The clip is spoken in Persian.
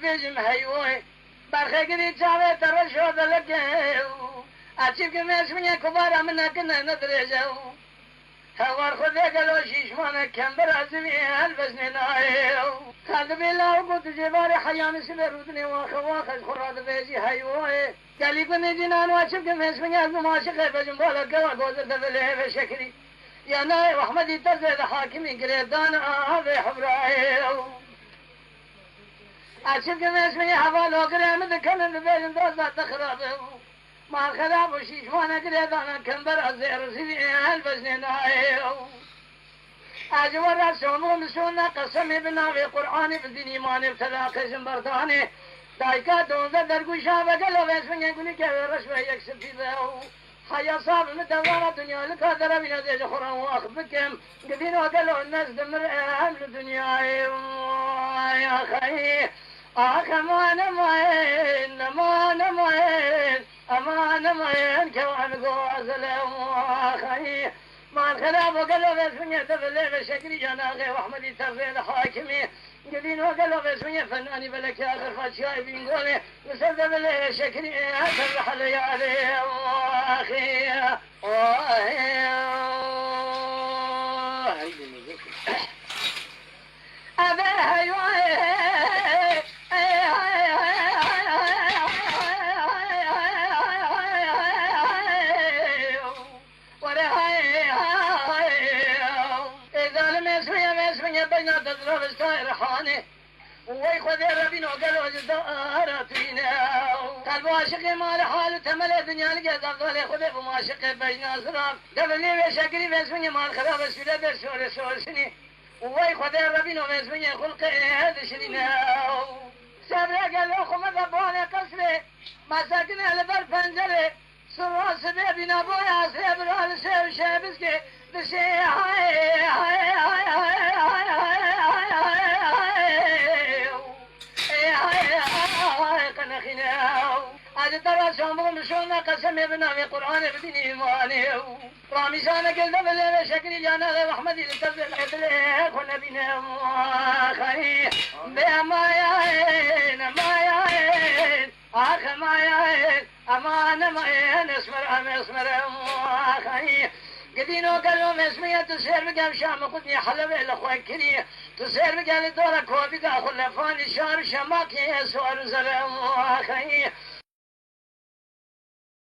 بيجم هيوي برخيقني جاوي ترشو دلقيو أتشيب كميش من يكبار منا كنا ندرجو هوار خذي قالوا شيشوانا كم برازمي هالبزني نايو خالد بالله وقلت جباري حياني سبرودني واخواخز خراد بيجي هيوي قالي كني جنان واتشيب كميش من يكبار بجم بولا قوا قوزر دبليه بشكري يا ناي وحمدي تزيد حاكمي قريدان آبي حبرايو أشوف كم اسمي حوالو قريم ذكرن بين دوزة تخربه ما خراب وشيش وانا قريد انا كم برازير سيدي هالبزنين آيو أجور رسول ومسونا قسمي بناوي قرآني بدين إيماني بتلا قسم برداني دايكا دوزة درقو شابه قلو باسمي يقولي كيف رشوه يكسب في ذاو حيا صاب مدورة دنيا لك دربي نزيج خران واخذ بكم قدين وقالوا الناس دمر أهل الدنيا يا خي أمان مين أمان مين أمان مين كوان غازل أخي ما الخلاف وقالوا باسمي تبلي بشكري جناغي وأحمدي ترفيد حاكمي قدين وقالوا باسمي فناني بلك يا آخر خاتشاي بين قولي مسد بلي بشكري أترح لي عليه أخي ويخذ ربي وقالوا جدارتينا قلب عاشق ما لحال تمل الدنيا لقيت افضل ياخذ بمعاشق بين اسرار قبلني بشكري باسمي ما الخراب اسفل بالسور سور سني ويخذ ربي وباسمي خلق هذا شرينا سابع قال له خم ذباني قصري مساكن على بر فنجري سراس بينا بويا سيبر على سيب شابسكي بشي هاي هاي هاي هذا ترى شامل مشونا قسم ابن في قرآن بدين إيمانه رامي شانا قلت بالله شكري جانا وأحمد يتبع الحدلة كنا بنا خي بما يعين ما يعين آخ ما يعين أمان ما يعين اسمر خي قدينو قالوا مسمية تسير بقام شام قدني حلب الأخوة كريه تسير بقام الدورة كوبي قا خلفاني شار شماكي سوار زلم خي